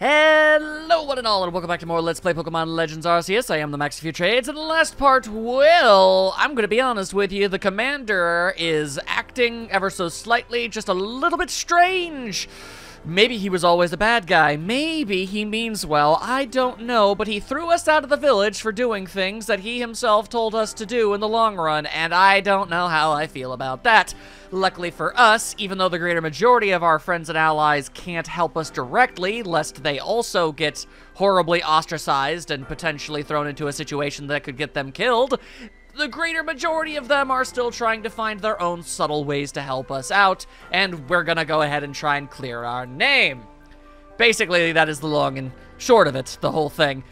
Hello, one and all, and welcome back to more Let's Play Pokemon Legends Arceus. I am the Max of Few Trades, and the last part, well, I'm gonna be honest with you, the commander is acting ever so slightly, just a little bit strange. Maybe he was always a bad guy. Maybe he means well. I don't know, but he threw us out of the village for doing things that he himself told us to do in the long run, and I don't know how I feel about that. Luckily for us, even though the greater majority of our friends and allies can't help us directly, lest they also get horribly ostracized and potentially thrown into a situation that could get them killed, the greater majority of them are still trying to find their own subtle ways to help us out, and we're gonna go ahead and try and clear our name. Basically, that is the long and short of it, the whole thing.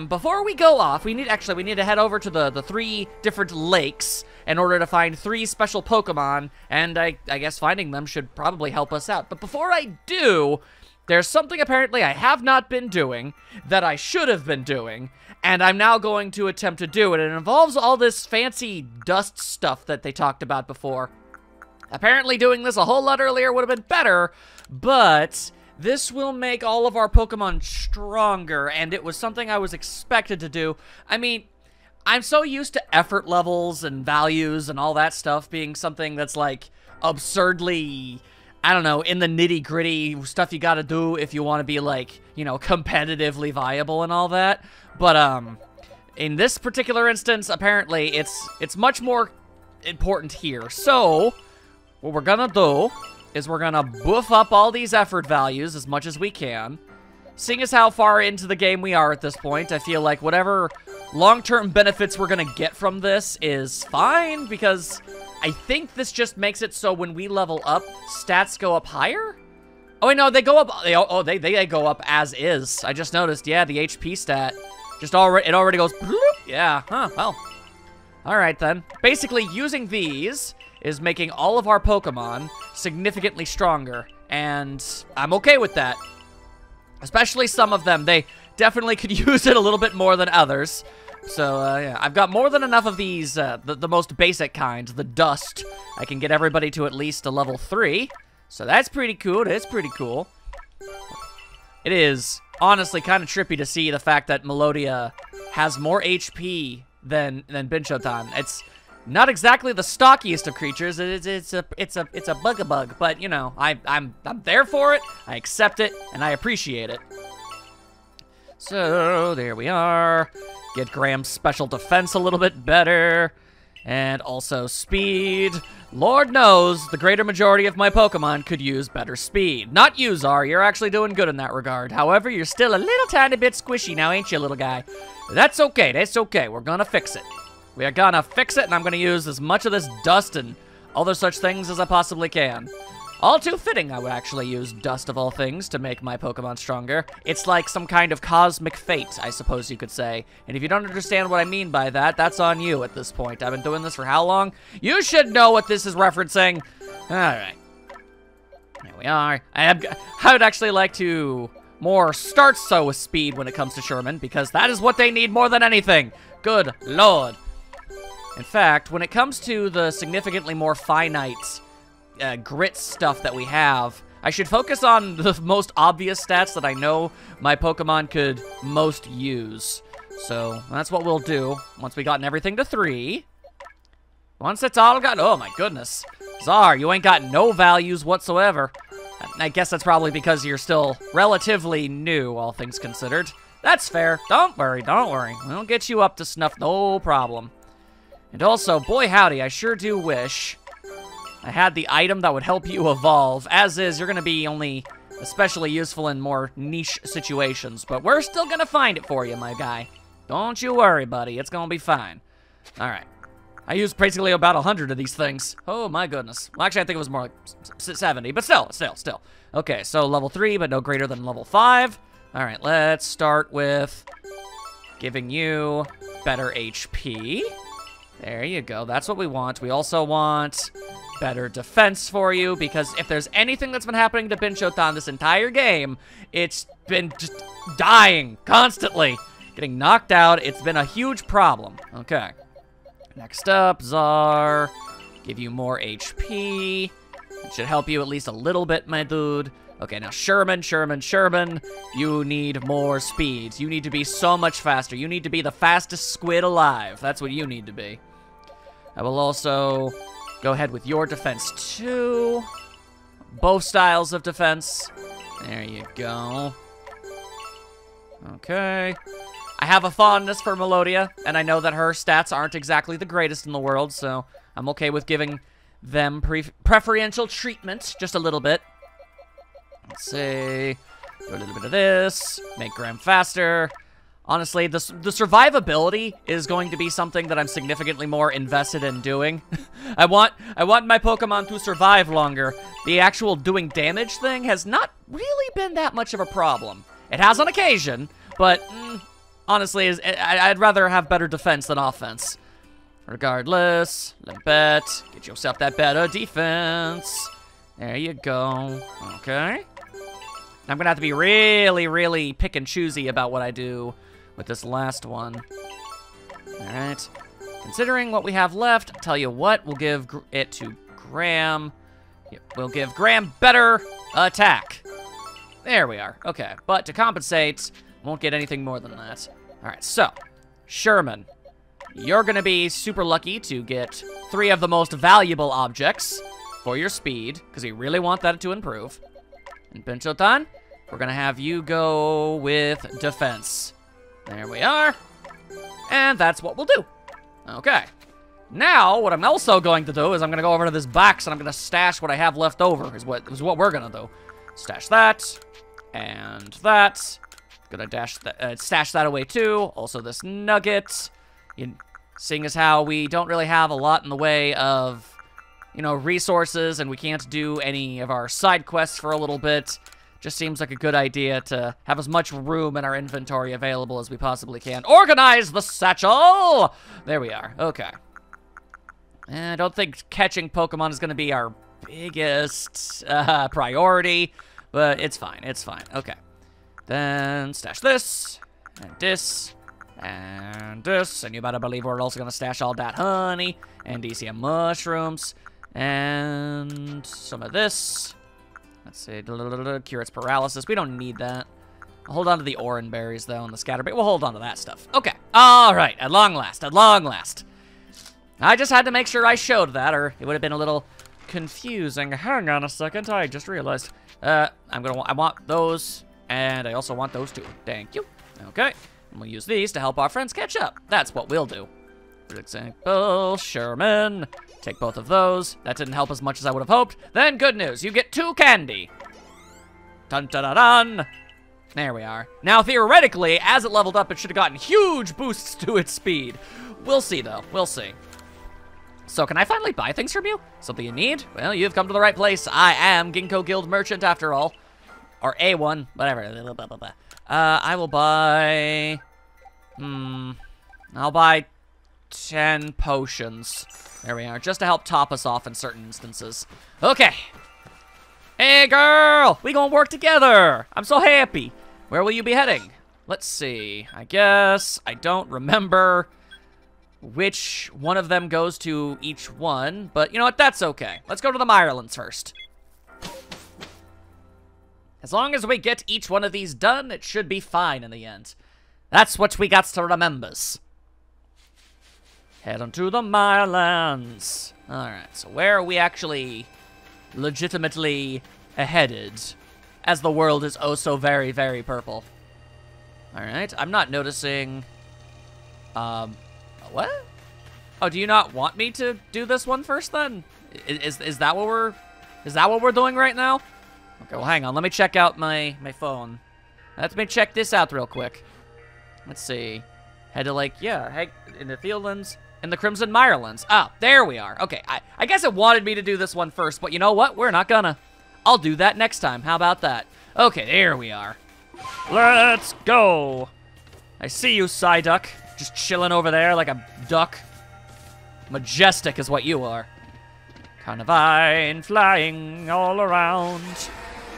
Before we go off, we need to head over to the three different lakes in order to find three special Pokemon, and I guess finding them should probably help us out. But before I do, there's something apparently I have not been doing that I should have been doing, and I'm now going to attempt to do it. It involves all this fancy dust stuff that they talked about before. Apparently doing this a whole lot earlier would have been better, but this will make all of our Pokemon stronger, and it was something I was expected to do. I mean, I'm so used to effort levels and values and all that stuff being something that's like absurdly, I don't know, in the nitty-gritty stuff you gotta do if you want to be like, you know, competitively viable and all that. But, in this particular instance, apparently, it's much more important here. So, what we're gonna do is we're gonna buff up all these effort values as much as we can. Seeing as how far into the game we are at this point, I feel like whatever long-term benefits we're gonna get from this is fine, because I think this just makes it so when we level up, stats go up higher? Oh, wait, no, they go up, they go up as is. I just noticed, yeah, the HP stat, it already goes, bloop. Yeah, huh, well. All right, then. Basically, using these is making all of our Pokemon significantly stronger, and I'm okay with that. Especially some of them. They definitely could use it a little bit more than others. So, yeah, I've got more than enough of these, the most basic kinds, the dust. I can get everybody to at least a level 3. So that's pretty cool. It's pretty cool. It is honestly kind of trippy to see the fact that Melodia has more HP than Binchotan. It's not exactly the stockiest of creatures. It's a bug-a-bug, but you know, I'm there for it. I accept it and I appreciate it. So there we are. Get Graham's special defense a little bit better, and also speed. Lord knows the greater majority of my Pokemon could use better speed. Not you, Zar. You're actually doing good in that regard. However, you're still a little tiny bit squishy now, ain't you, little guy? That's okay. That's okay. We're gonna fix it. We are gonna fix it, and I'm gonna use as much of this dust and other such things as I possibly can. All too fitting, I would actually use dust of all things to make my Pokemon stronger. It's like some kind of cosmic fate, I suppose you could say. And if you don't understand what I mean by that, that's on you at this point. I've been doing this for how long? You should know what this is referencing. Alright. There we are. I would actually like to more start so with speed when it comes to Sherman, because that is what they need more than anything. Good lord. In fact, when it comes to the significantly more finite grit stuff that we have, I should focus on the most obvious stats that I know my Pokemon could most use. So that's what we'll do once we gotten everything to 3. Once it's all got, oh my goodness. Zar, you ain't got no values whatsoever. I guess that's probably because you're still relatively new, all things considered. That's fair. Don't worry, don't worry. We'll get you up to snuff, no problem. And also, boy howdy, I sure do wish I had the item that would help you evolve. As is, you're going to be only especially useful in more niche situations, but we're still going to find it for you, my guy. Don't you worry, buddy. It's going to be fine. All right. I used basically about 100 of these things. Oh, my goodness. Well, actually, I think it was more like 70, but still. Okay, so level 3, but no greater than level 5. All right, let's start with giving you better HP. There you go. That's what we want. We also want better defense for you, because if there's anything that's been happening to Binchotan this entire game, it's been just dying constantly, getting knocked out. It's been a huge problem. Okay. Next up, Zar. Give you more HP. Should help you at least a little bit, my dude. Okay, now Sherman, you need more speed. You need to be so much faster. You need to be the fastest squid alive. That's what you need to be. I will also go ahead with your defense, too. Both styles of defense. There you go. Okay. I have a fondness for Melodia, and I know that her stats aren't exactly the greatest in the world, so I'm okay with giving them preferential treatment, just a little bit. Let's see. Do a little bit of this. Make Graham faster. Honestly, the survivability is going to be something that I'm significantly more invested in doing. I want my Pokemon to survive longer. The actual doing damage thing has not really been that much of a problem. It has on occasion, but honestly, I'd rather have better defense than offense. Regardless, Limpet, get yourself that better defense. There you go. Okay. I'm gonna have to be really, really pick and choosy about what I do with this last one. Alright. Considering what we have left, I'll tell you what, we'll give it to Graham. We'll give Graham better attack. There we are. Okay, but to compensate, won't get anything more than that. Alright, so, Sherman, you're gonna be super lucky to get 3 of the most valuable objects for your speed, because we really want that to improve. And Pinchotan, we're gonna have you go with defense. There we are. And that's what we'll do. Okay. Now, what I'm also going to do is I'm gonna go over to this box and I'm gonna stash what I have left over, is what we're gonna do. Stash that, and that. Gonna stash that away too. Also this nugget. Seeing as how we don't really have a lot in the way of, you know, resources, and we can't do any of our side quests for a little bit, just seems like a good idea to have as much room in our inventory available as we possibly can. Organize the satchel! There we are. Okay. And I don't think catching Pokemon is going to be our biggest priority, but it's fine. It's fine. Okay. Then stash this, and this, and this, and you better believe we're also going to stash all that honey, and DCM mushrooms, and some of this. Let's see, cure its paralysis. We don't need that. I'll hold on to the Oran berries, though, and the scatterbait. We'll hold on to that stuff. Okay. All right. At long last. At long last. I just had to make sure I showed that, or it would have been a little confusing. Hang on a second. I just realized. I want those, and I also want those, too. Thank you. Okay. And we'll use these to help our friends catch up. That's what we'll do. For example, Sherman. Take both of those. That didn't help as much as I would have hoped. Then good news, you get 2 candy. Dun dun dun dun. There we are. Now theoretically, as it leveled up, it should have gotten huge boosts to its speed. We'll see though. We'll see. So can I finally buy things from you? Something you need? Well, you've come to the right place. I am Ginkgo Guild Merchant after all. Or A1, whatever. I will buy... I'll buy 10 potions. There we are, just to help top us off in certain instances. Okay. Hey, girl! We gonna work together! I'm so happy. Where will you be heading? Let's see. I guess I don't remember which one of them goes to each one, but you know what? That's okay. Let's go to the Irelands first. As long as we get each one of these done, it should be fine in the end. That's what we got to remembers. Head on to the Mirelands. Alright, so where are we actually legitimately headed? As the world is oh so very, very purple. Alright, I'm not noticing... what? Oh, do you not want me to do this one first then? Is that what we're doing right now? Okay, well hang on, let me check out my phone. Let me check this out real quick. Let's see. Head to like, yeah, in the Fieldlands. In the Crimson Mirelands. Oh, there we are. Okay, I guess it wanted me to do this one first, but you know what? We're not gonna. I'll do that next time. How about that? Okay, there we are. Let's go. I see you, Psyduck. Just chilling over there like a duck. Majestic is what you are. Carnivine flying all around.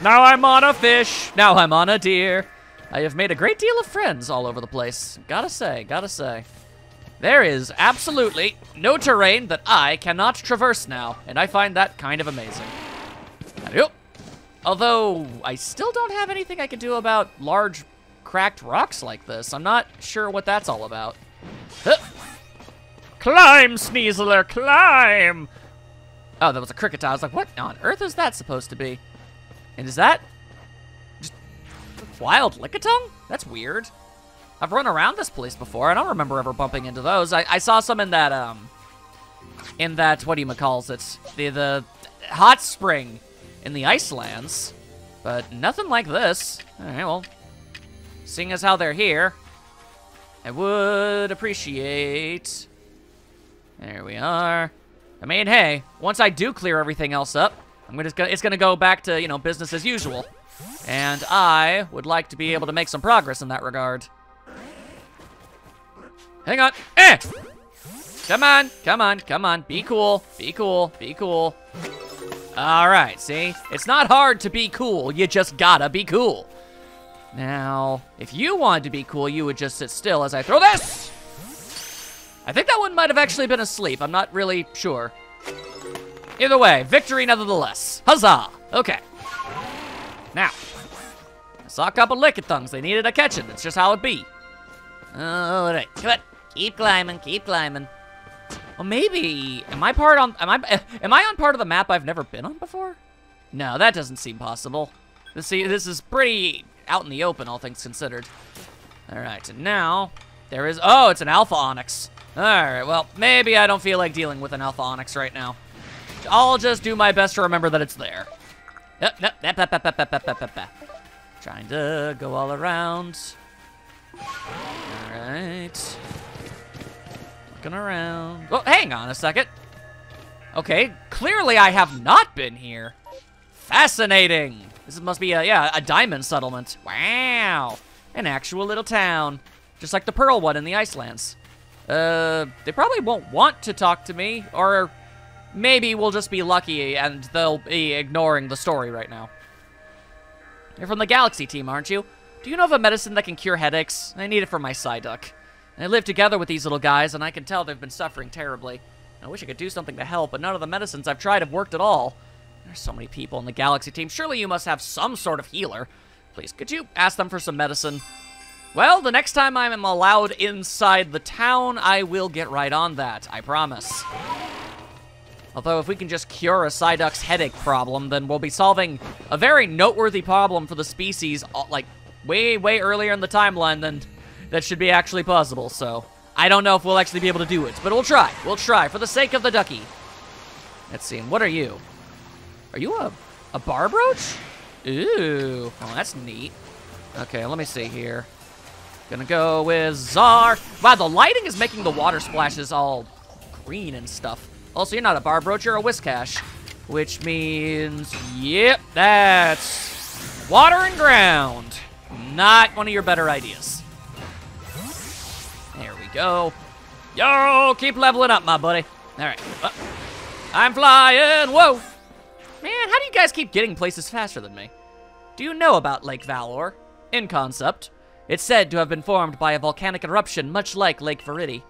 Now I'm on a fish. Now I'm on a deer. I have made a great deal of friends all over the place. Gotta say, gotta say. There is absolutely no terrain that I cannot traverse now, and I find that kind of amazing. Yep. Although, I still don't have anything I can do about large, cracked rocks like this. I'm not sure what that's all about. Huh. Climb, Sneasler, climb! Oh, that was a cricket. I was like, what on earth is that supposed to be? And is that just wild Lickitung? That's weird. I've run around this place before. I don't remember ever bumping into those. I saw some in that, what do you calls it? The hot spring in the Icelands. But nothing like this. All right, well, seeing as how they're here, I would appreciate... There we are. I mean, hey, once I do clear everything else up, it's gonna go back to, you know, business as usual. And I would like to be able to make some progress in that regard. Hang on. Eh! Come on, come on, come on. Be cool, be cool, be cool. All right, see? It's not hard to be cool. You just gotta be cool. Now, if you wanted to be cool, you would just sit still as I throw this. I think that one might have actually been asleep. I'm not really sure. Either way, victory nevertheless. Huzzah! Okay. Now, I saw a couple Lickitungs. They needed a catching. That's just how it be. All right, come on. Keep climbing, keep climbing. Well, maybe, am I on part of the map I've never been on before? No, that doesn't seem possible. This is pretty out in the open, all things considered. All right, and now, there is, oh, it's an Alpha Onyx. All right, well, maybe I don't feel like dealing with an Alpha Onyx right now. I'll just do my best to remember that it's there. Trying to go all around. All right. Looking around. Oh, hang on a second. Okay, clearly I have not been here. Fascinating. This must be a diamond settlement. Wow. An actual little town. Just like the Pearl one in the Icelands. They probably won't want to talk to me, or maybe we'll just be lucky and they'll be ignoring the story right now. You're from the Galaxy team, aren't you? Do you know of a medicine that can cure headaches? I need it for my Psyduck. I live together with these little guys, and I can tell they've been suffering terribly. I wish I could do something to help, but none of the medicines I've tried have worked at all. There's so many people in the Galaxy team. Surely you must have some sort of healer. Please, could you ask them for some medicine? Well, the next time I'm allowed inside the town, I will get right on that. I promise. Although, if we can just cure a Psyduck's headache problem, then we'll be solving a very noteworthy problem for the species, like, way, way earlier in the timeline than that should be actually possible, so I don't know if we'll actually be able to do it, but we'll try. We'll try, for the sake of the ducky. Let's see, and what are you? Are you a Barbrooch? Ooh, oh, that's neat. Okay, let me see here. Gonna go with Czar. Wow, the lighting is making the water splashes all green and stuff. Also, you're not a Barbrooch, you're a Whiscash. Which means, yep, that's water and ground. Not one of your better ideas. There we go. Yo, keep leveling up, my buddy. All right, I'm flying, whoa. Man, how do you guys keep getting places faster than me? Do you know about Lake Valor? In concept, it's said to have been formed by a volcanic eruption much like Lake Viridi.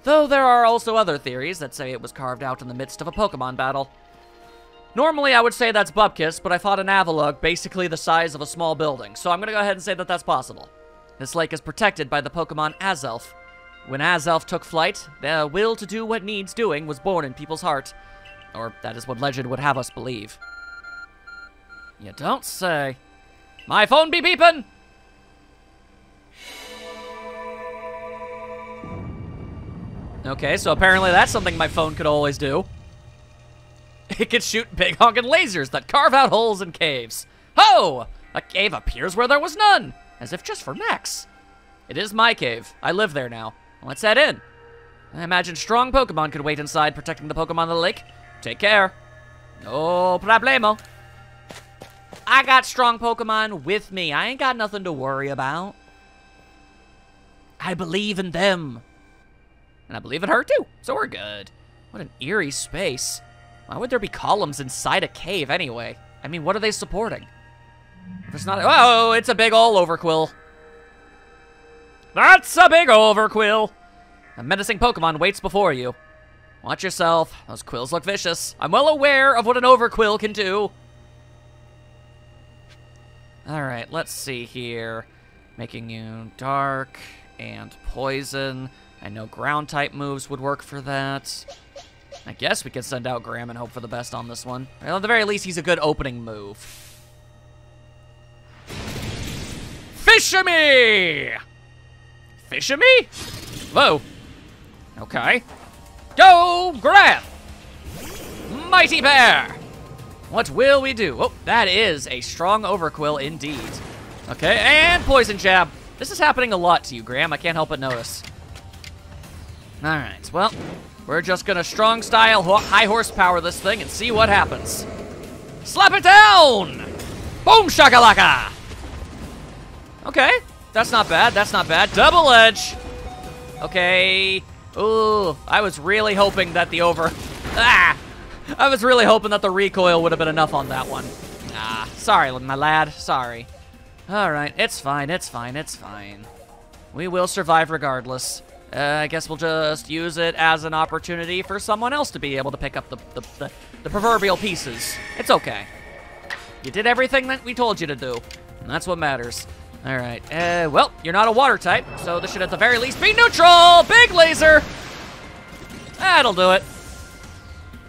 Though there are also other theories that say it was carved out in the midst of a Pokemon battle. Normally, I would say that's Bupkis, but I fought an Avalugg basically the size of a small building, so I'm gonna go ahead and say that that's possible. This lake is protected by the Pokemon Azelf. When Azelf took flight, the will to do what needs doing was born in people's heart. Or that is what legend would have us believe. You don't say. My phone be beeping! Okay, so apparently that's something my phone could always do. It can shoot big honkin' lasers that carve out holes in caves. Ho! A cave appears where there was none, as if just for mechs. It is my cave. I live there now. Let's head in. I imagine strong Pokemon could wait inside protecting the Pokemon of the lake. Take care. No problemo. I got strong Pokemon with me. I ain't got nothing to worry about. I believe in them. And I believe in her too, so we're good. What an eerie space. Why would there be columns inside a cave anyway? I mean, what are they supporting? If it's not, oh, it's a big ol' Overquill. That's a big Overquill. A menacing Pokemon waits before you. Watch yourself, those quills look vicious. I'm well aware of what an Overquill can do. Alright, let's see here. Making you dark and poison. I know ground type moves would work for that. I guess we could send out Graham and hope for the best on this one. Well, at the very least, he's a good opening move. Fish-a-me! Fish-a-me? Whoa. Okay. Go, Graham! Mighty Bear! What will we do? Oh, that is a strong Overquill indeed. Okay, and Poison Jab. This is happening a lot to you, Graham. I can't help but notice. Alright, well, we're just gonna strong style, high horsepower this thing and see what happens. Slap it down! Boom shakalaka! Okay, that's not bad, that's not bad. Double edge! Okay, ooh, I was really hoping that the I was really hoping that the recoil would have been enough on that one. Ah, sorry, my lad, sorry. Alright, it's fine, it's fine, it's fine. We will survive regardless. I guess we'll just use it as an opportunity for someone else to be able to pick up the proverbial pieces. It's okay. You did everything that we told you to do, and that's what matters. Alright, well, you're not a water type, so this should at the very least be neutral! Big laser! That'll do it.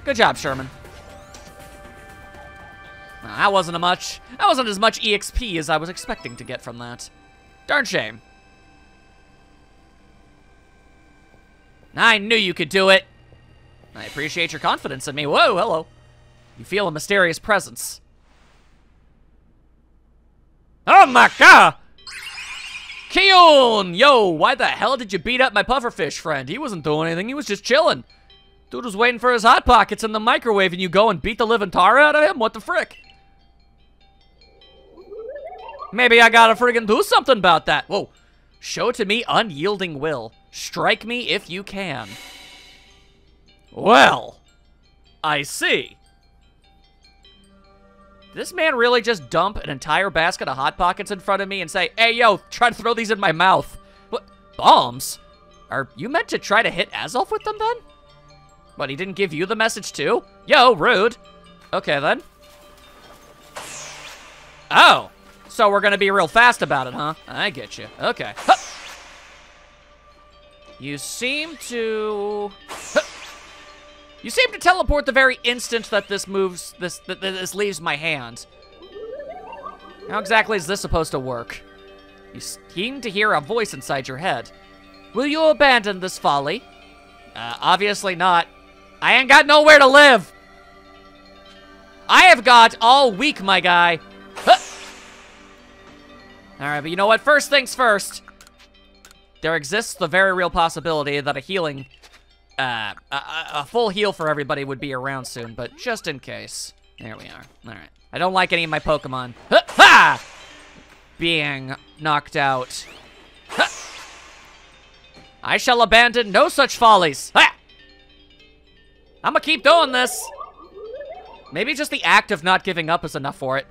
Good job, Sherman. That wasn't as much EXP as I was expecting to get from that. Darn shame. I knew you could do it. I appreciate your confidence in me. Whoa, hello. You feel a mysterious presence. Oh my god! Keon! Yo, why the hell did you beat up my pufferfish friend? He wasn't doing anything, he was just chilling. Dude was waiting for his Hot Pockets in the microwave and you go and beat the living tar out of him? What the frick? Maybe I gotta friggin' do something about that. Whoa. Show to me unyielding will. Strike me if you can. Well, I see. Did this man really just dump an entire basket of Hot Pockets in front of me and say, hey, yo, try to throw these in my mouth? What? Bombs? Are you meant to try to hit Azulf with them then? What, he didn't give you the message too? Yo, rude. Okay, then. Oh. So we're gonna be real fast about it, huh? I get you. Okay. Huh. You seem to... Huh. You seem to teleport the very instant that this moves, this leaves my hand. How exactly is this supposed to work? You seem to hear a voice inside your head. Will you abandon this folly? Obviously not. I ain't got nowhere to live. I have got all week, my guy. Huh. All right, but you know what? First things first. There exists the very real possibility that a healing, a full heal for everybody would be around soon, but just in case. There we are. All right. I don't like any of my Pokemon being knocked out. I shall abandon no such follies. I'm gonna keep doing this. Maybe just the act of not giving up is enough for it.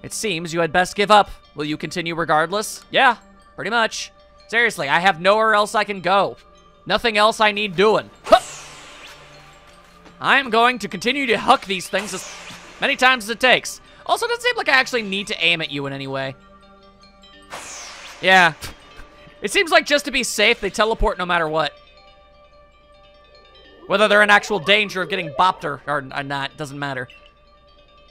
It seems you had best give up. Will you continue regardless? Yeah, pretty much. Seriously, I have nowhere else I can go. Nothing else I need doing. I am going to continue to huck these things as many times as it takes. Also, it doesn't seem like I actually need to aim at you in any way. Yeah. It seems like just to be safe, they teleport no matter what. Whether they're in actual danger of getting bopped or not, doesn't matter.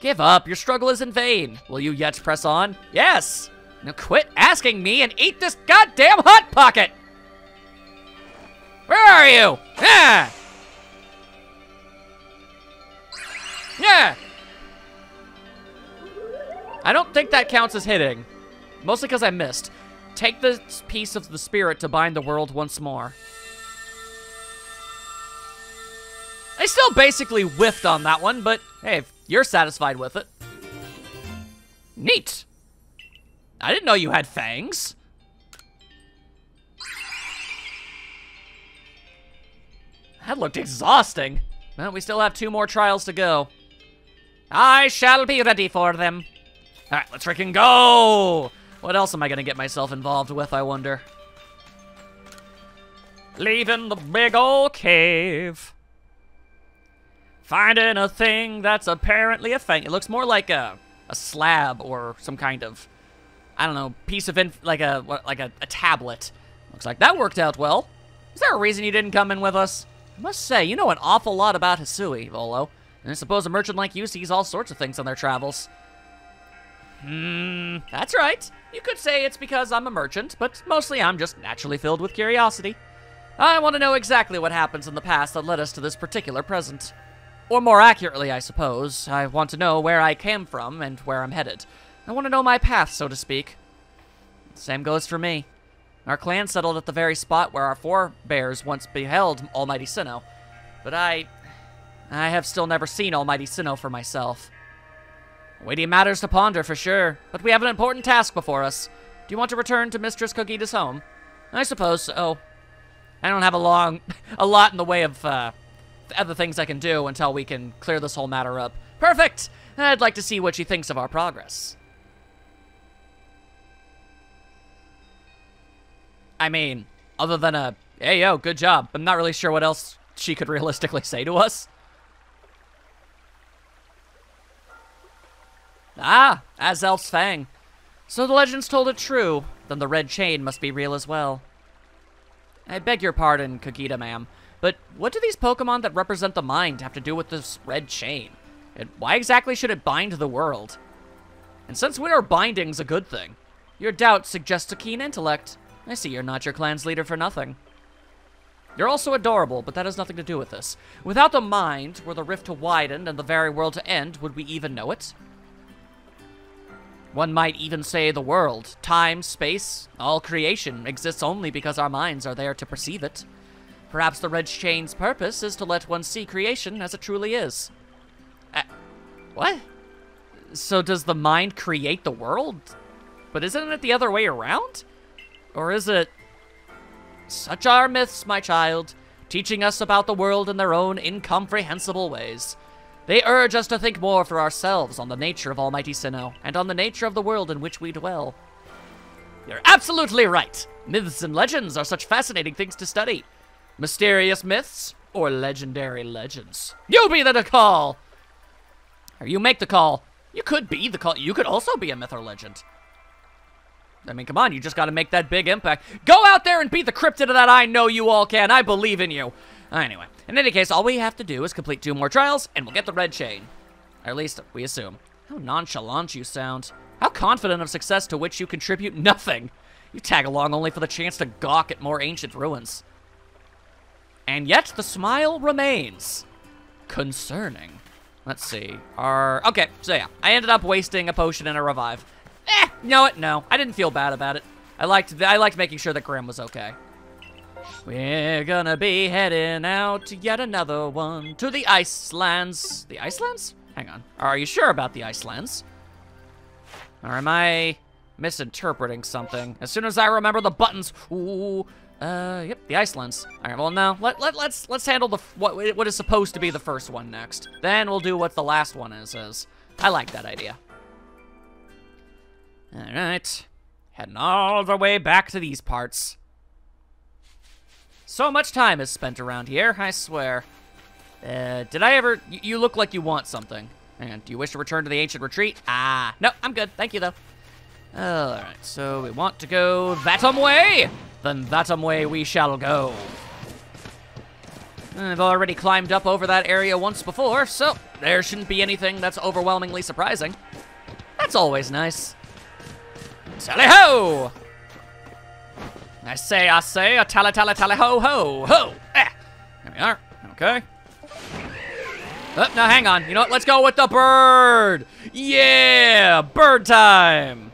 Give up, your struggle is in vain. Will you yet press on? Yes! Now quit asking me and eat this goddamn Hot Pocket! Where are you? Yeah! Yeah! I don't think that counts as hitting. Mostly because I missed. Take this piece of the spirit to bind the world once more. I still basically whiffed on that one, but hey, if you're satisfied with it. Neat. I didn't know you had fangs. That looked exhausting. Well, we still have 2 more trials to go. I shall be ready for them. All right, let's freaking go. What else am I gonna get myself involved with, I wonder? Leaving the big old cave. Finding a thing that's apparently a fang. It looks more like a a slab or some kind of, I don't know, piece of, like a tablet. Looks like that worked out well. Is there a reason you didn't come in with us? I must say, you know an awful lot about Hisui, Volo. And I suppose a merchant like you sees all sorts of things on their travels. That's right. You could say it's because I'm a merchant, but mostly I'm just naturally filled with curiosity. I want to know exactly what happens in the past that led us to this particular present. Or more accurately, I suppose, I want to know where I came from and where I'm headed. I want to know my path, so to speak. Same goes for me. Our clan settled at the very spot where our forebears once beheld Almighty Sinnoh. But I have still never seen Almighty Sinnoh for myself. Weighty matters to ponder, for sure, but we have an important task before us. Do you want to return to Mistress Kogita's home? I suppose so. I don't have a lot in the way of, other things I can do until we can clear this whole matter up. Perfect! I'd like to see what she thinks of our progress. I mean, other than a, hey, yo, good job. I'm not really sure what else she could realistically say to us. Ah, Azelf's Fang. So the legends told it true. Then the red chain must be real as well. I beg your pardon, Kogita, ma'am, but what do these Pokemon that represent the mind have to do with this red chain? And why exactly should it bind the world? And since when are bindings a good thing? Your doubt suggests a keen intellect. I see you're not your clan's leader for nothing. You're also adorable, but that has nothing to do with this. Without the mind, were the rift to widen and the very world to end, would we even know it? One might even say the world, time, space, all creation exists only because our minds are there to perceive it. Perhaps the red chain's purpose is to let one see creation as it truly is. What? So does the mind create the world? But isn't it the other way around? Or is it... Such are myths, my child, teaching us about the world in their own incomprehensible ways. They urge us to think more for ourselves on the nature of Almighty Sinnoh, and on the nature of the world in which we dwell. You're absolutely right! Myths and legends are such fascinating things to study. Mysterious myths, or legendary legends. You be the call! Or you make the call. You could be the call. You could also be a myth or legend. I mean, come on, you just gotta make that big impact. Go out there and beat the cryptid of that I know you all can. I believe in you. Anyway, in any case, all we have to do is complete 2 more trials, and we'll get the red chain. Or at least, we assume. How nonchalant you sound. How confident of success to which you contribute nothing. You tag along only for the chance to gawk at more ancient ruins. And yet, the smile remains. Concerning. Let's see. Okay, so yeah. I ended up wasting a potion and a revive. No, I didn't feel bad about it. I liked making sure that Grim was okay. We're gonna be heading out to yet another one. To the Icelands. The Icelands? Hang on. Are you sure about the Icelands? Or am I misinterpreting something? As soon as I remember the buttons. Ooh. Yep, the Icelands. Alright, well, no. Let's handle what is supposed to be the first one next. Then we'll do what the last one is. I like that idea. Alright. Heading all the way back to these parts. So much time is spent around here, I swear. Did I ever... You look like you want something. And do you wish to return to the ancient retreat? Ah, no, I'm good. Thank you, though. Alright, so we want to go that way? Then that way we shall go. I've already climbed up over that area once before, so there shouldn't be anything that's overwhelmingly surprising. That's always nice. Tally-ho! I say, a tally-ho-ho, ho! Ah! There we are. Okay. Oh, now hang on. You know what? Let's go with the bird! Yeah! Bird time!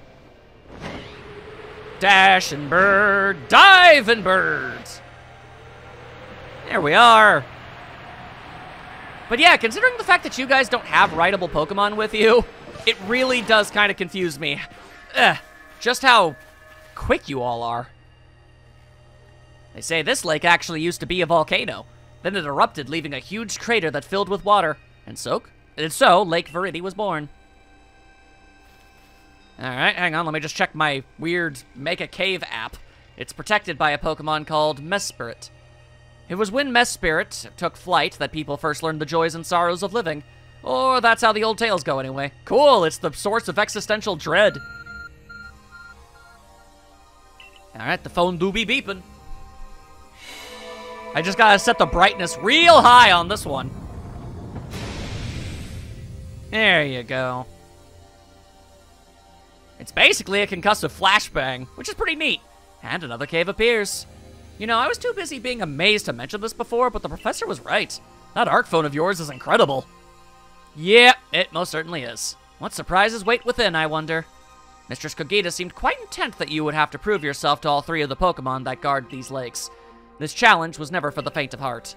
Dash and bird, dive and birds! There we are. But yeah, considering the fact that you guys don't have rideable Pokemon with you, it really does kind of confuse me. Just how quick you all are. They say this lake actually used to be a volcano. Then it erupted, leaving a huge crater that filled with water. And so Lake Viridi was born. Alright, hang on, let me just check my weird Make a Cave app. It's protected by a Pokemon called Mesprit. It was when Mesprit took flight that people first learned the joys and sorrows of living. Or that's how the old tales go anyway. Cool, it's the source of existential dread. Alright, the phone do be beeping. I just gotta set the brightness real high on this one. There you go. It's basically a concussive flashbang, which is pretty neat. And another cave appears. You know, I was too busy being amazed to mention this before, but the professor was right. That arc phone of yours is incredible. Yeah, it most certainly is. What surprises wait within, I wonder? Mistress Kogita seemed quite intent that you would have to prove yourself to all 3 of the Pokémon that guard these lakes. This challenge was never for the faint of heart.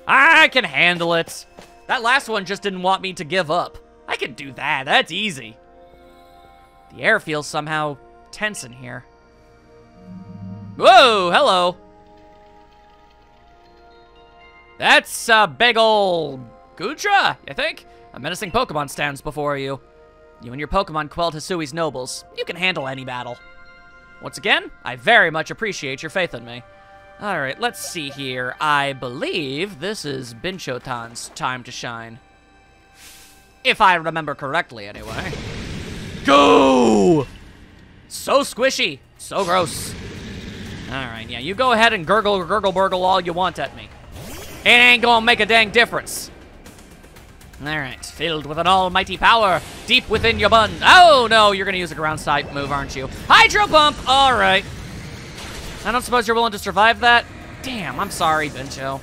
I can handle it. That last one just didn't want me to give up. I can do that, that's easy. The air feels somehow tense in here. Whoa, hello. That's a big ol' Gudra, I think? A menacing Pokemon stands before you. You and your Pokemon quelled Hisui's nobles. You can handle any battle. Once again, I very much appreciate your faith in me. Alright, let's see here. I believe this is Binchotan's time to shine. If I remember correctly, anyway. Go! So squishy. So gross. Alright, yeah, you go ahead and gurgle burgle all you want at me. It ain't gonna make a dang difference. Alright, filled with an almighty power, deep within your bun. Oh, no, you're gonna use a ground type move, aren't you? Hydro Pump! Alright. I don't suppose you're willing to survive that? Damn, I'm sorry, Bincho.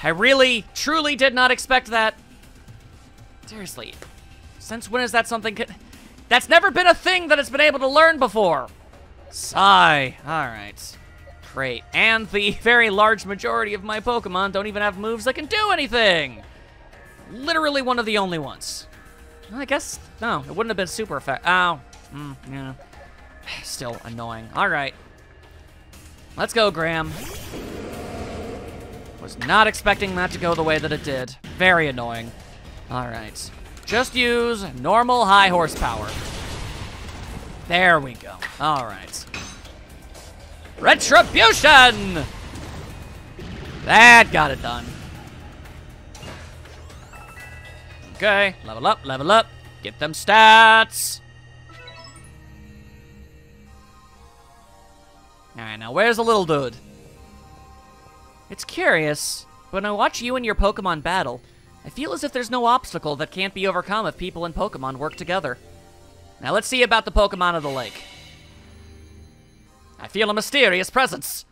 I really, truly did not expect that. Seriously. Since when is that something... That's never been a thing that it's been able to learn before. Sigh. Alright. Great. And the very large majority of my Pokemon don't even have moves that can do anything. Literally one of the only ones. Well, I guess, no, it wouldn't have been super effective. Oh, yeah. Still annoying. Alright. Let's go, Graham. Was not expecting that to go the way that it did. Very annoying. Alright. Just use normal high horsepower. There we go. Alright. Retribution! That got it done. Okay, level up, get them stats. Alright, now where's the little dude? It's curious, but when I watch you and your Pokemon battle, I feel as if there's no obstacle that can't be overcome if people and Pokemon work together. Now let's see about the Pokemon of the lake. I feel a mysterious presence.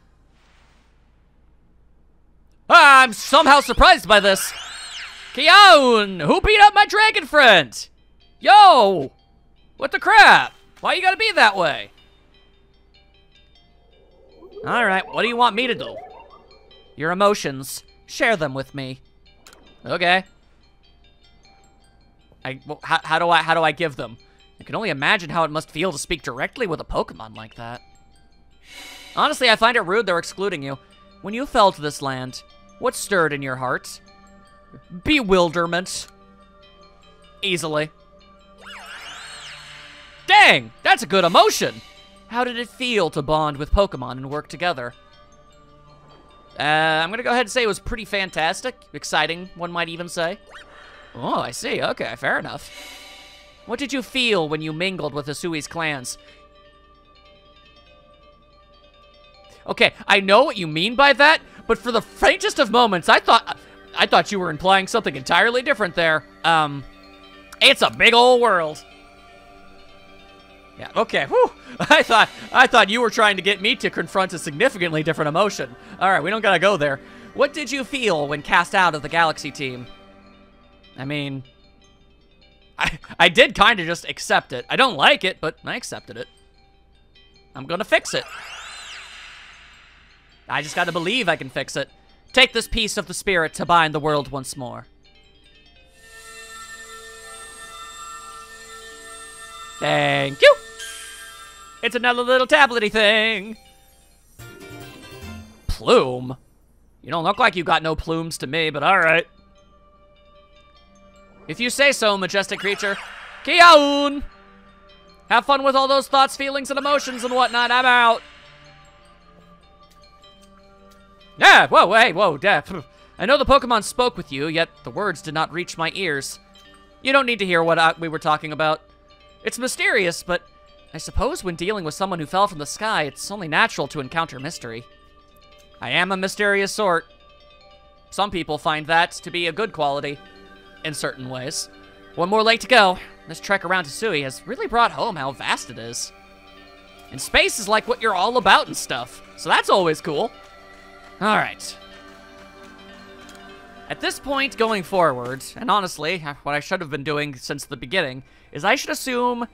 I'm somehow surprised by this. Kiaun! Who beat up my dragon friend? Yo! What the crap? Why you gotta be that way? Alright, what do you want me to do? Your emotions. Share them with me. Okay. Well, how do I give them? I can only imagine how it must feel to speak directly with a Pokemon like that. Honestly, I find it rude they're excluding you. When you fell to this land, what stirred in your heart? Bewilderment. Easily. Dang, that's a good emotion. How did it feel to bond with Pokemon and work together? I'm gonna go ahead and say it was pretty fantastic. Exciting, one might even say. Oh, I see. Okay, fair enough. What did you feel when you mingled with Hisui's clans? Okay, I know what you mean by that, but for the faintest of moments, I thought you were implying something entirely different there. It's a big old world. Yeah, okay, whew. I thought you were trying to get me to confront a significantly different emotion. All right, we don't gotta go there. What did you feel when cast out of the Galaxy team? I mean, I did kind of just accept it. I don't like it, but I accepted it. I'm gonna fix it. I just gotta believe I can fix it. Take this piece of the spirit to bind the world once more. Thank you! It's another little tablety thing. Plume? You don't look like you got no plumes to me, but alright. If you say so, majestic creature. Kiaun! Have fun with all those thoughts, feelings, and emotions and whatnot. I'm out. Yeah, whoa, hey, whoa, I know the Pokemon spoke with you, yet the words did not reach my ears. You don't need to hear what we were talking about. It's mysterious, but I suppose when dealing with someone who fell from the sky, it's only natural to encounter mystery. I am a mysterious sort. Some people find that to be a good quality, in certain ways. One more lake to go. This trek around Hisui has really brought home how vast it is. And space is like what you're all about and stuff, so that's always cool. Alright. At this point going forward, and honestly, what I should have been doing since the beginning, is I should assume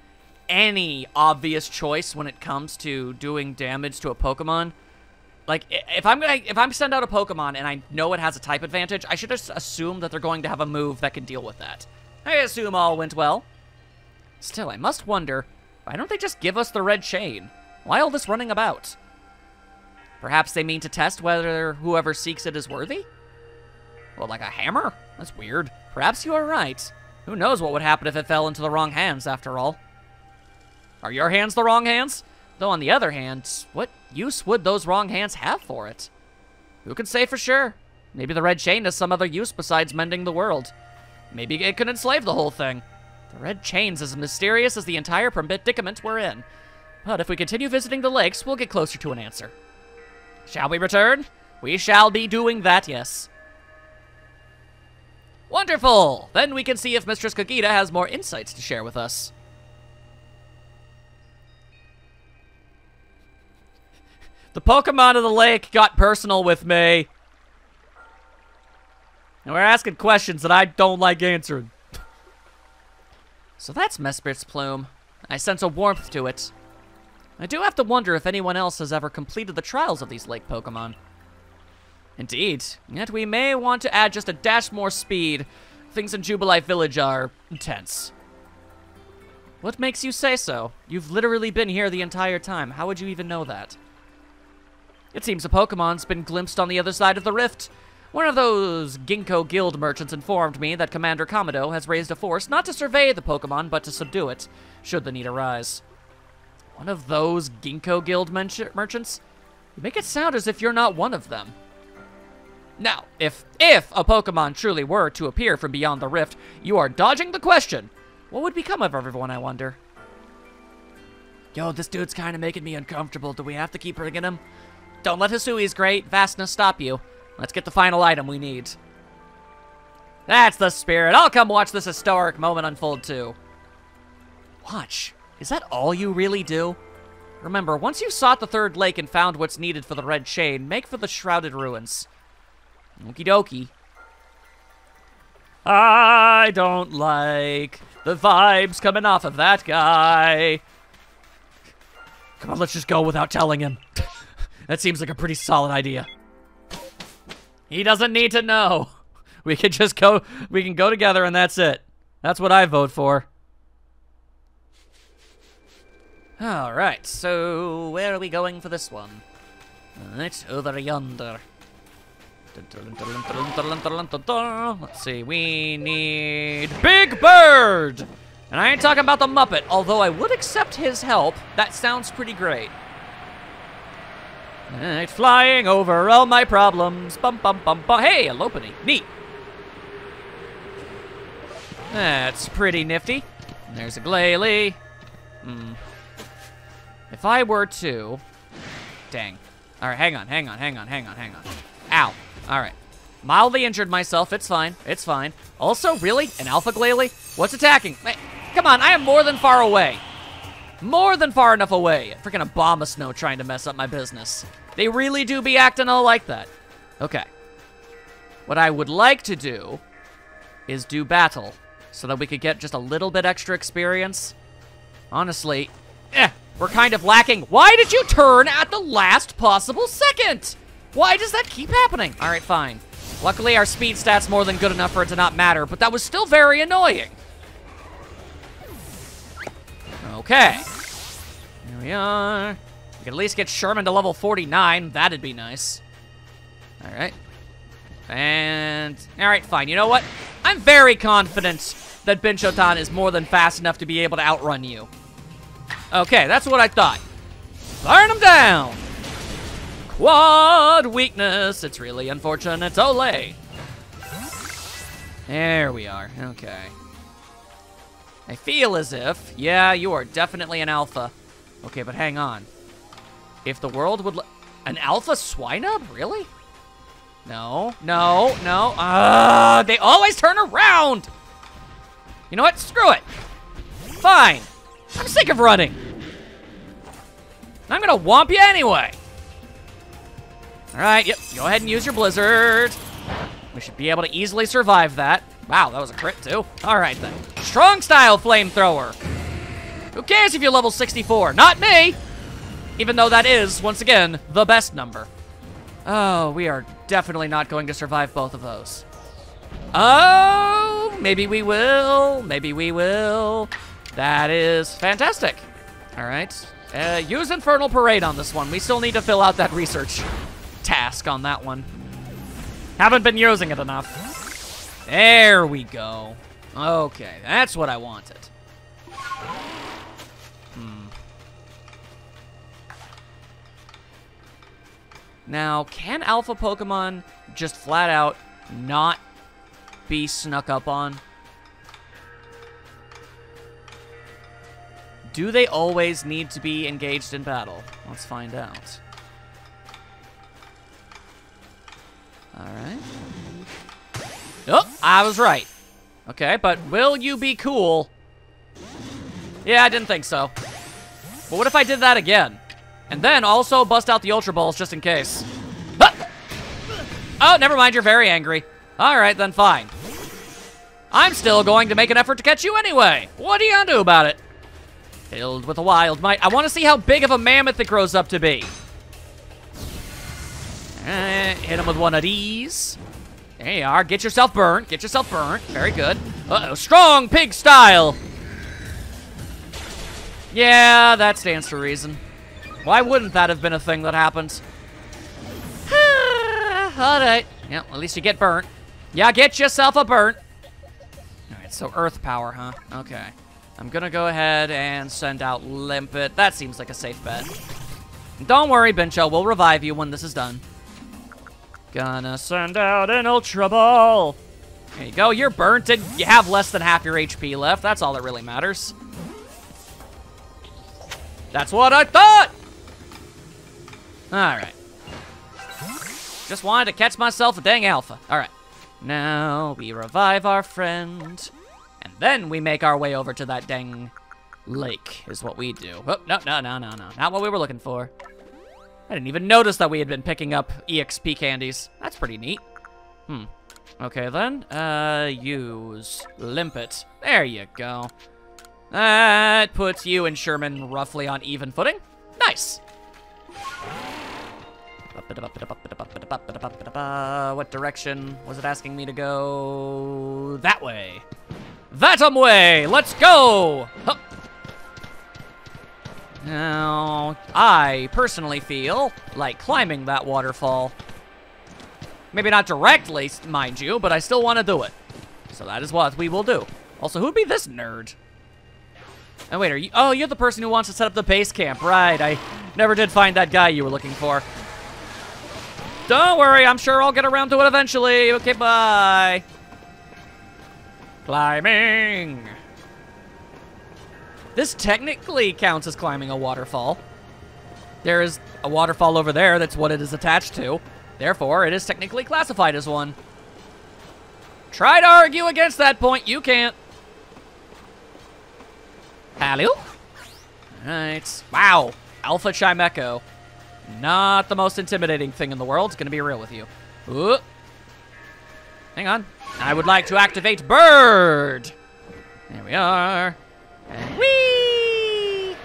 any obvious choice when it comes to doing damage to a Pokemon. Like, if I'm send out a Pokemon and I know it has a type advantage, I should just assume that they're going to have a move that can deal with that. I assume all went well. Still, I must wonder, why don't they just give us the red chain? Why all this running about? Perhaps they mean to test whether whoever seeks it is worthy? Well, like a hammer? That's weird. Perhaps you are right. Who knows what would happen if it fell into the wrong hands, after all. Are your hands the wrong hands? Though on the other hand, what use would those wrong hands have for it? Who can say for sure? Maybe the red chain has some other use besides mending the world. Maybe it could enslave the whole thing. The red chain's as mysterious as the entire predicament we're in. But if we continue visiting the lakes, we'll get closer to an answer. Shall we return? We shall be doing that, yes. Wonderful! Then we can see if Mistress Kagita has more insights to share with us. The Pokemon of the lake got personal with me. And we're asking questions that I don't like answering. So that's Mesprit's plume. I sense a warmth to it. I do have to wonder if anyone else has ever completed the trials of these lake Pokemon. Indeed, yet we may want to add just a dash more speed. Things in Jubilife Village are intense. What makes you say so? You've literally been here the entire time. How would you even know that? It seems a Pokemon's been glimpsed on the other side of the rift. One of those Ginkgo Guild merchants informed me that Commander Kamado has raised a force not to survey the Pokemon, but to subdue it, should the need arise. One of those Ginkgo Guild merchants? You make it sound as if you're not one of them. Now, if a Pokemon truly were to appear from beyond the rift, you are dodging the question. What would become of everyone, I wonder? Yo, this dude's kind of making me uncomfortable. Do we have to keep bringing him? Don't let Hisui's great vastness stop you. Let's get the final item we need. That's the spirit. I'll come watch this historic moment unfold too. Watch. Is that all you really do? Remember, once you've sought the third lake and found what's needed for the red chain, make for the shrouded ruins. Okie dokie. I don't like the vibes coming off of that guy. Come on, let's just go without telling him. That seems like a pretty solid idea. He doesn't need to know. We can just go, we can go together and that's it. That's what I vote for. Alright, so where are we going for this one? It's over yonder. Let's see, we need Big Bird! And I ain't talking about the Muppet, although I would accept his help. That sounds pretty great. Alright, flying over all my problems. Bum bum bum bum. Hey, a Lopunny. Neat. That's pretty nifty. And there's a Glalie. If I were to... Dang. Alright, hang on. Ow. Alright. Mildly injured myself. It's fine. It's fine. Also, really? An Alpha Glalie? What's attacking? Hey, come on, I am more than far away. More than far enough away. Freaking Abomasnow trying to mess up my business. They really do be acting all like that. Okay. What I would like to do is do battle so that we could get just a little bit extra experience. Honestly, we're kind of lacking. Why did you turn at the last possible second? Why does that keep happening? All right, fine. Luckily, our speed stat's more than good enough for it to not matter, but that was still very annoying. Okay. Here we are. We can at least get Sherman to level 49. That'd be nice. All right. And, all right, fine. You know what? I'm very confident that Binchotan is more than fast enough to be able to outrun you. Okay, that's what I thought. Burn him down! Quad weakness. It's really unfortunate. Olay. There we are. Okay. I feel as if, yeah, you are definitely an alpha. Okay, but hang on. If the world would an alpha Swinub? Really? No, no, no. They always turn around. You know what? Screw it. Fine. I'm sick of running. I'm gonna whomp you anyway. All right, yep, go ahead and use your blizzard. We should be able to easily survive that. Wow, that was a crit too. All right then. Strong style flamethrower. Who cares if you're level 64? Not me! Even though that is, once again, the best number. Oh, we are definitely not going to survive both of those. Oh, maybe we will. Maybe we will. That is fantastic. All right. Use Infernal Parade on this one. We still need to fill out that research task on that one. Haven't been using it enough. There we go. Okay, that's what I wanted. Now, can alpha Pokemon just flat out not be snuck up on? Do they always need to be engaged in battle? Let's find out. Alright. Oh, I was right. Okay, but will you be cool? Yeah, I didn't think so. But what if I did that again? And then also bust out the Ultra Balls just in case. Ah! Oh, never mind, you're very angry. Alright, then fine. I'm still going to make an effort to catch you anyway. What are you gonna do about it? Filled with a wild might. I want to see how big of a mammoth it grows up to be. Hit him with one of these. There you are. Get yourself burnt. Get yourself burnt. Very good. Uh-oh. Strong pig style. Yeah, that stands to reason. Why wouldn't that have been a thing that happened? Alright. Yeah, at least you get burnt. Yeah, get yourself a burnt. Alright, so earth power, huh? Okay. I'm gonna go ahead and send out Limpet. That seems like a safe bet. Don't worry, Bincho. We'll revive you when this is done. Gonna send out an Ultra Ball. There you go. You're burnt and you have less than half your HP left. That's all that really matters. That's what I thought! Alright. Just wanted to catch myself a dang alpha. Alright. Now we revive our friend. And then we make our way over to that dang lake, is what we do. Oh, no. Not what we were looking for. I didn't even notice that we had been picking up EXP candies. That's pretty neat. Okay, then. Use Limpet. There you go. That puts you and Sherman roughly on even footing. Nice. What direction was it asking me to go? That way. That way. Let's go. Hup. Now, I personally feel like climbing that waterfall. Maybe not directly, mind you, but I still want to do it. So that is what we will do. Also, who'd be this nerd? Oh, wait, are you? Oh, you're the person who wants to set up the base camp. Right, I never did find that guy you were looking for. Don't worry, I'm sure I'll get around to it eventually. Okay, bye. Climbing. This technically counts as climbing a waterfall. There is a waterfall over there. That's what it is attached to. Therefore, it is technically classified as one. Try to argue against that point. You can't. Hello? Alright. Wow. Alpha Chimecho. Not the most intimidating thing in the world. It's going to be real with you. Ooh. Hang on. I would like to activate Bird. There we are. And whee!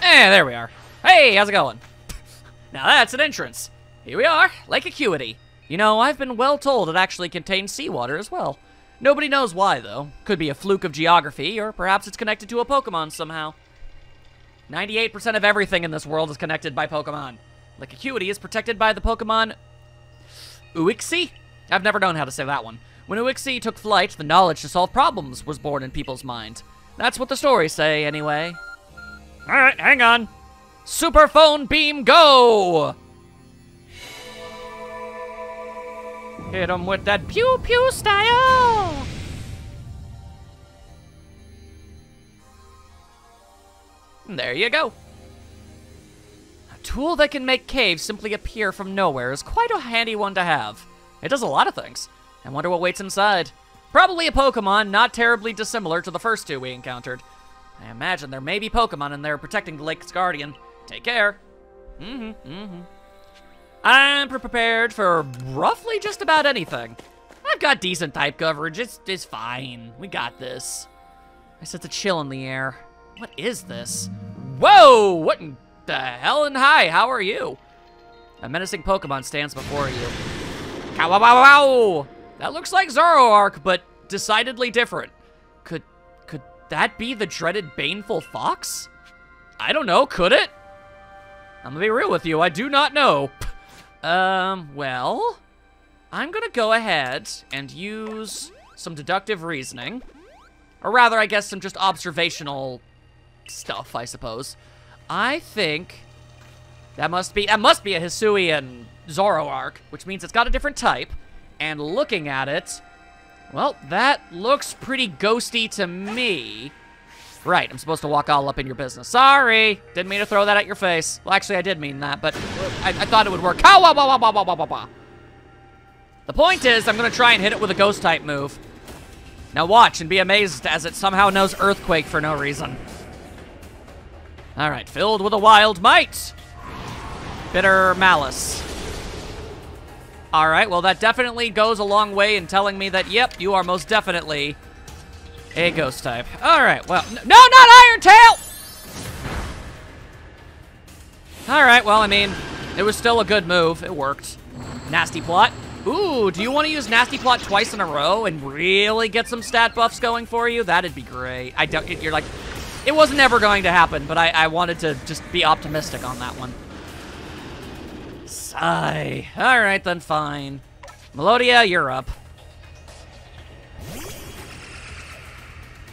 And there we are. Hey, how's it going? Now that's an entrance. Here we are, Lake Acuity. You know, I've been well told it actually contains seawater as well. Nobody knows why, though. Could be a fluke of geography, or perhaps it's connected to a Pokemon somehow. 98% of everything in this world is connected by Pokemon. Lake Acuity is protected by the Pokemon Uixie? I've never known how to say that one. When Uixie took flight, the knowledge to solve problems was born in people's mind. That's what the stories say, anyway. Alright, hang on. Super Phone Beam, go! Hit him with that pew-pew style! And there you go. A tool that can make caves simply appear from nowhere is quite a handy one to have. It does a lot of things. I wonder what waits inside. Probably a Pokemon not terribly dissimilar to the first two we encountered. I imagine there may be Pokemon in there protecting the lake's guardian. Take care. I'm prepared for roughly just about anything. I've got decent type coverage. It's fine. We got this. I sense a chill in the air. What is this? Whoa! What in the hell? And hi, how are you? A menacing Pokemon stands before you. Cow wow wow wow! That looks like Zoroark, but decidedly different. Could that be the dreaded baneful fox? I don't know, could it? I'm gonna be real with you, I do not know. Well, I'm gonna go ahead and use some deductive reasoning. Or rather, I guess some just observational stuff, I suppose. I think that must be a Hisuian Zoroark, which means it's got a different type. And looking at it, well, that looks pretty ghosty to me. Right, I'm supposed to walk all up in your business. Sorry, didn't mean to throw that at your face. Well, actually, I did mean that, but I thought it would work. The point is, I'm gonna try and hit it with a ghost type move. Now watch and be amazed as it somehow knows Earthquake for no reason. All right, filled with a wild might. Bitter malice. All right, well, that definitely goes a long way in telling me that, yep, you are most definitely a ghost type. All right, well, no, not Iron Tail! All right, well, I mean, it was still a good move. It worked. Nasty Plot. Ooh, do you want to use Nasty Plot twice in a row and really get some stat buffs going for you? That'd be great. I don't, you're like, it wasn't ever going to happen, but I wanted to just be optimistic on that one. Sigh. All right, then, fine. Melodia, you're up.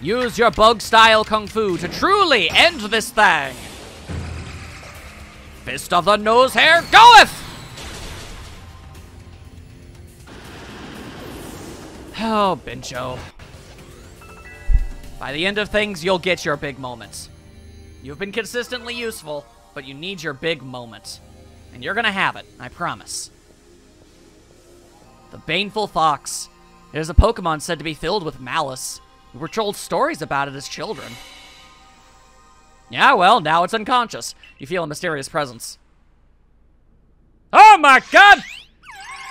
Use your bug-style kung fu to truly end this thing. Fist of the nose hair goeth! Oh, Bincho. By the end of things, you'll get your big moments. You've been consistently useful, but you need your big moment. And you're gonna have it, I promise. The Baneful Fox. It is a Pokemon said to be filled with malice. We were told stories about it as children. Yeah, well, now it's unconscious. You feel a mysterious presence. Oh my god!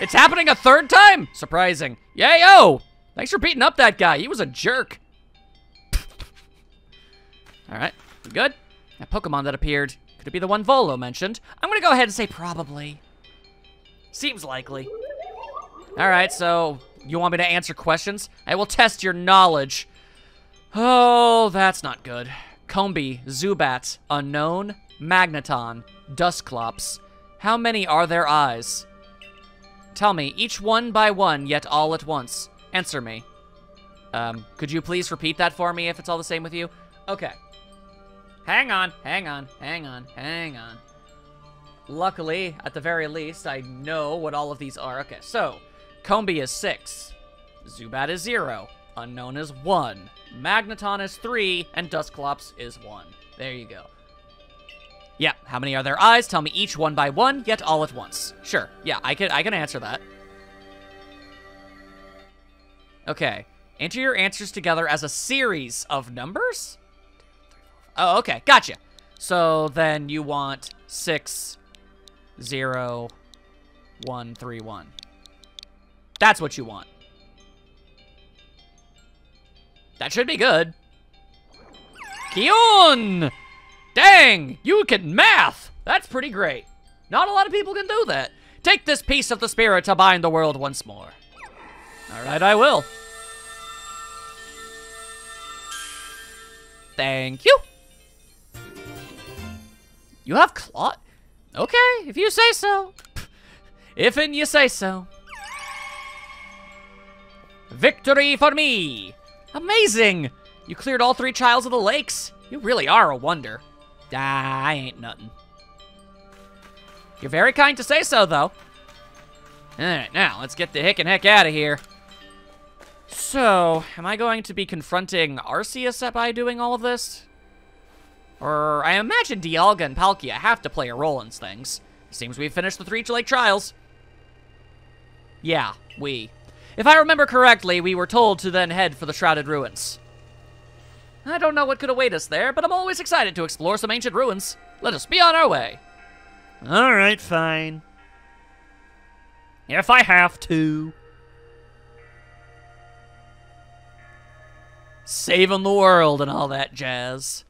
It's happening a third time! Surprising. Yayo! Thanks for beating up that guy. He was a jerk. Alright, we good? That Pokemon that appeared. Could it be the one Volo mentioned? I'm gonna go ahead and say probably. Seems likely. Alright, so you want me to answer questions? I will test your knowledge. Oh, that's not good. Combee, Zubat, Unknown, Magneton, Dusclops. How many are there eyes? Tell me, each one by one, yet all at once. Answer me. Could you please repeat that for me if it's all the same with you? Okay. Hang on. Luckily, at the very least, I know what all of these are. Okay, so, Combee is 6. Zubat is 0. Unknown is 1. Magneton is 3. And Dusclops is 1. There you go. Yeah, how many are there eyes? Tell me each one by one, yet all at once. Sure, yeah, I can answer that. Okay, enter your answers together as a series of numbers? Oh, okay, gotcha. So then you want 6, 0, 1, 3, 1. That's what you want. That should be good. Kion! Dang, you can math! That's pretty great. Not a lot of people can do that. Take this piece of the spirit to bind the world once more. Alright, I will. Thank you. You have claw... Okay, if you say so. If and you say so. Victory for me! Amazing! You cleared all 3 Trials of the Lakes. You really are a wonder. I ain't nothing. You're very kind to say so, though. Alright, now, let's get the heck out of here. So, am I going to be confronting Arceus by doing all of this? Or, I imagine Dialga and Palkia have to play a role in things. Seems we've finished the 3 Lake Trials. Yeah, If I remember correctly, we were told to then head for the Shrouded Ruins. I don't know what could await us there, but I'm always excited to explore some ancient ruins. Let us be on our way. Alright, fine. If I have to. Saving the world and all that jazz.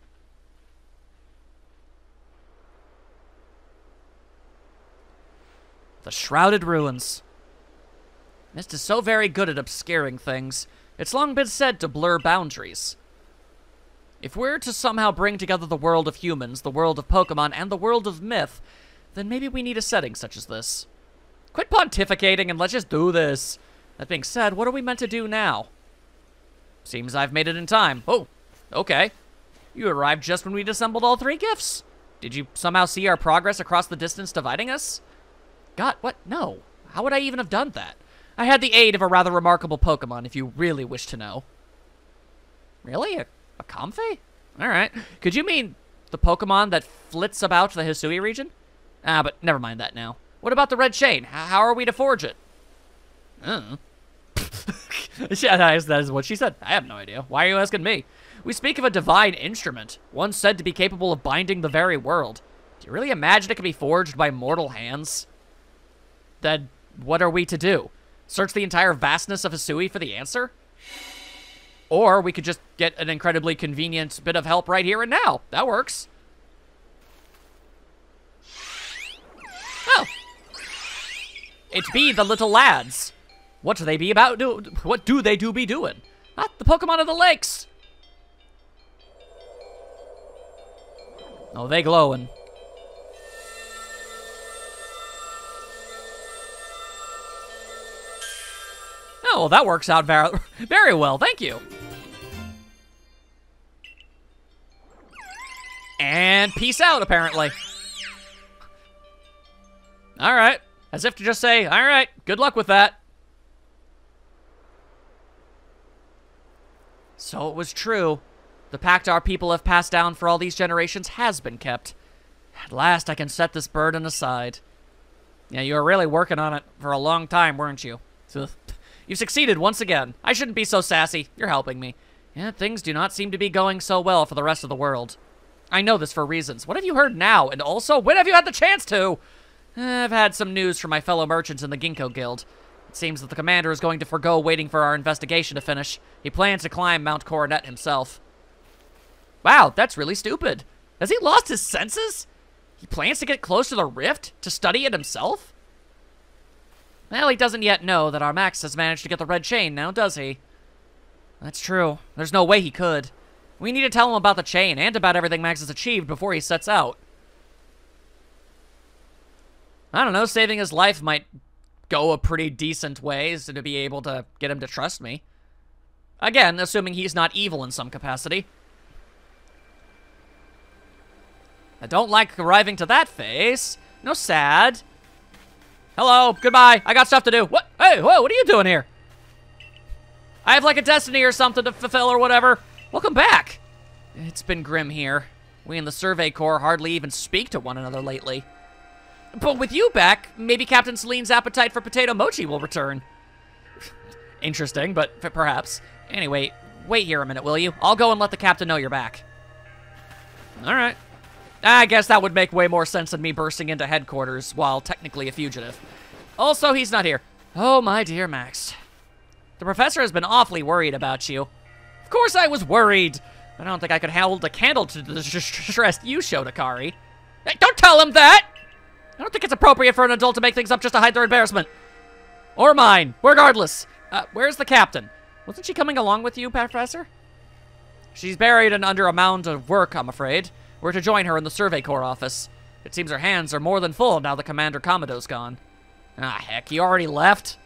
The Shrouded Ruins. Mist is so very good at obscuring things. It's long been said to blur boundaries. If we're to somehow bring together the world of humans, the world of Pokemon, and the world of myth, then maybe we need a setting such as this. Quit pontificating and let's just do this. That being said, what are we meant to do now? Seems I've made it in time. Oh, okay. You arrived just when we'd assembled all 3 gifts. Did you somehow see our progress across the distance dividing us? God, what? No. How would I even have done that? I had the aid of a rather remarkable Pokemon, if you really wish to know. Really? A Comfey? Alright. Could you mean the Pokemon that flits about the Hisui region? Ah, but never mind that now. What about the red chain? How are we to forge it? Yeah, that is what she said. I have no idea. Why are you asking me? We speak of a divine instrument, one said to be capable of binding the very world. Do you really imagine it can be forged by mortal hands? Then what are we to do? Search the entire vastness of Hisui for the answer? Or we could just get an incredibly convenient bit of help right here and now. That works. Oh. It be the little lads. What do they be about? What do they be doing? Ah, the Pokemon of the lakes. Oh, they glowing. Oh, well, that works out very well. Thank you. And peace out, apparently. All right. As if to just say, all right, good luck with that. So it was true. The pact our people have passed down for all these generations has been kept. At last, I can set this burden aside. Yeah, you were really working on it for a long time, weren't you? You've succeeded once again. I shouldn't be so sassy. You're helping me. Yeah, things do not seem to be going so well for the rest of the world. I know this for reasons. What have you heard now? And also, when have you had the chance to? I've had some news from my fellow merchants in the Ginkgo Guild. It seems that the commander is going to forgo waiting for our investigation to finish. He plans to climb Mount Coronet himself. Wow, that's really stupid. Has he lost his senses? He plans to get close to the rift to study it himself? Well, he doesn't yet know that our Max has managed to get the red chain now, does he? That's true. There's no way he could. We need to tell him about the chain and about everything Max has achieved before he sets out. I don't know, saving his life might go a pretty decent way to be able to get him to trust me. Again, assuming he's not evil in some capacity. I don't like arriving to that phase. No sad. Hello, goodbye. I got stuff to do. What? Hey, whoa, what are you doing here? I have like a destiny or something to fulfill or whatever. Welcome back. It's been grim here. We in the Survey Corps hardly even speak to one another lately. But with you back, maybe Captain Celine's appetite for potato mochi will return. Interesting, but perhaps. Anyway, wait here a minute, will you? I'll go and let the captain know you're back. All right. I guess that would make way more sense than me bursting into headquarters while technically a fugitive. Also, he's not here. Oh, my dear Max. The professor has been awfully worried about you. Of course I was worried. I don't think I could hold a candle to the distress you showed, Akari. Hey, don't tell him that! I don't think it's appropriate for an adult to make things up just to hide their embarrassment. Or mine, regardless. Where's the captain? Wasn't she coming along with you, Professor? She's buried under a mound of work, I'm afraid. We're to join her in the Survey Corps office. It seems her hands are more than full now that Commander Komodo's gone. Ah, heck, he already left?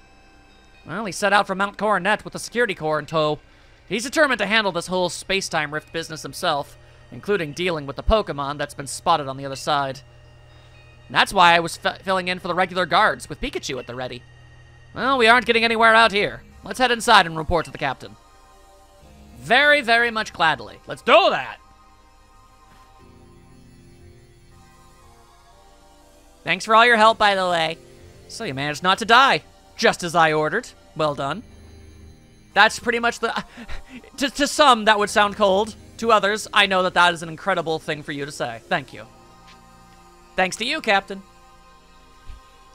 Well, he set out from Mount Coronet with the Security Corps in tow. He's determined to handle this whole space-time rift business himself, including dealing with the Pokemon that's been spotted on the other side. And that's why I was filling in for the regular guards, with Pikachu at the ready. Well, we aren't getting anywhere out here. Let's head inside and report to the captain. Very, very much gladly. Let's do that! Thanks for all your help, by the way. So you managed not to die, just as I ordered. Well done. That's pretty much the... to some, that would sound cold. To others, I know that that is an incredible thing for you to say. Thank you. Thanks to you, Captain.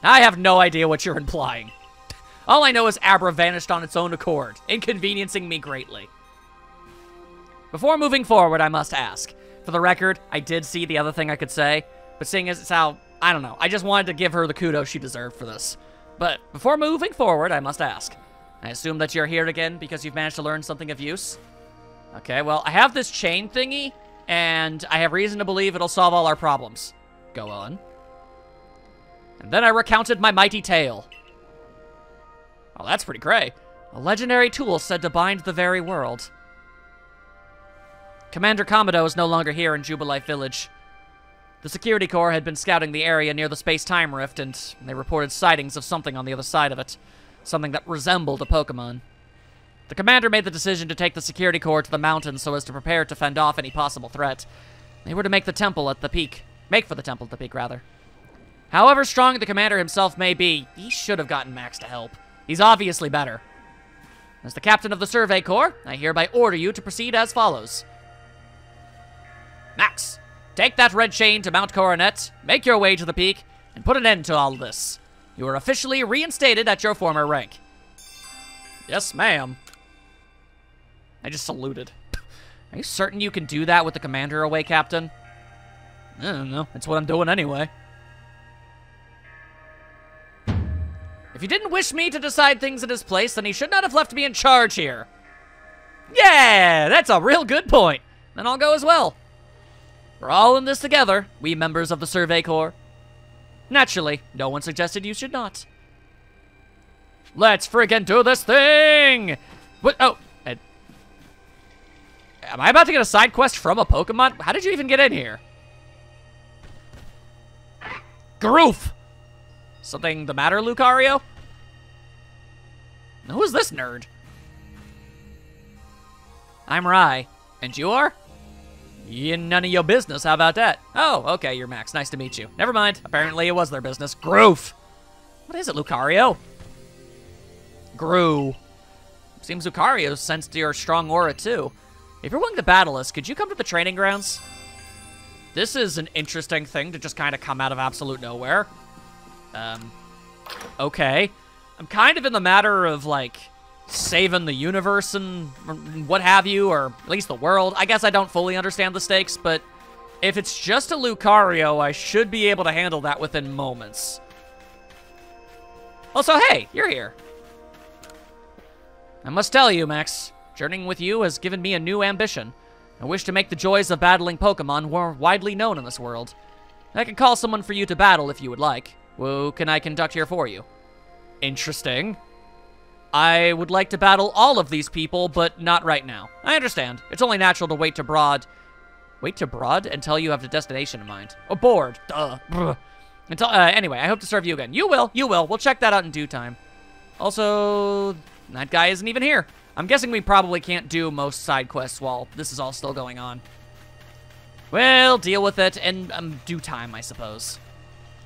I have no idea what you're implying. All I know is Abra vanished on its own accord, inconveniencing me greatly. Before moving forward, I must ask. For the record, I did see the other thing I could say, but seeing as it's how... I don't know. I just wanted to give her the kudos she deserved for this. But before moving forward, I must ask. I assume that you're here again because you've managed to learn something of use? Okay, well, I have this chain thingy, and I have reason to believe it'll solve all our problems. Go on. And then I recounted my mighty tale. Oh, that's pretty great. A legendary tool said to bind the very world. Commander Komodo is no longer here in Jubilife Village. The Security Corps had been scouting the area near the space-time rift, and they reported sightings of something on the other side of it. Something that resembled a Pokémon. The commander made the decision to take the Security Corps to the mountains so as to prepare to fend off any possible threat. They were to make for the temple at the peak, rather. However strong the commander himself may be, he should have gotten Max to help. He's obviously better. As the captain of the Survey Corps, I hereby order you to proceed as follows. Max! Take that red chain to Mount Coronet, make your way to the peak, and put an end to all this. You are officially reinstated at your former rank. Yes, ma'am. I just saluted. Are you certain you can do that with the commander away, Captain? I don't know. It's what I'm doing anyway. If you didn't wish me to decide things in his place, then he should not have left me in charge here. Yeah, that's a real good point. Then I'll go as well. We're all in this together, we members of the Survey Corps. Naturally, no one suggested you should not. Let's friggin' do this thing! What? Oh, am I about to get a side quest from a Pokemon? How did you even get in here? Groof! Something the matter, Lucario? Who is this nerd? I'm Rai. And you are? None of your business, how about that? Oh, okay, you're Max. Nice to meet you. Never mind. Apparently it was their business. Groof! What is it, Lucario? Gru. Seems Lucario sensed your strong aura, too. If you're willing to battle us, could you come to the training grounds? This is an interesting thing to just kind of come out of absolute nowhere. Okay. I'm kind of in the matter of, like, saving the universe and what have you, or at least the world. I guess I don't fully understand the stakes, but if it's just a Lucario, I should be able to handle that within moments. Also, hey, you're here. I must tell you, Max, journeying with you has given me a new ambition. I wish to make the joys of battling Pokemon more widely known in this world. I can call someone for you to battle if you would like. Who can I conduct here for you? Interesting. I would like to battle all of these people, but not right now. I understand. It's only natural to wait to broad. Wait to broad until you have the destination in mind. Oh, bored. Duh. Brr. Until, anyway, I hope to serve you again. You will. You will. We'll check that out in due time. Also, that guy isn't even here. I'm guessing we probably can't do most side quests while this is all still going on. We'll deal with it in due time, I suppose.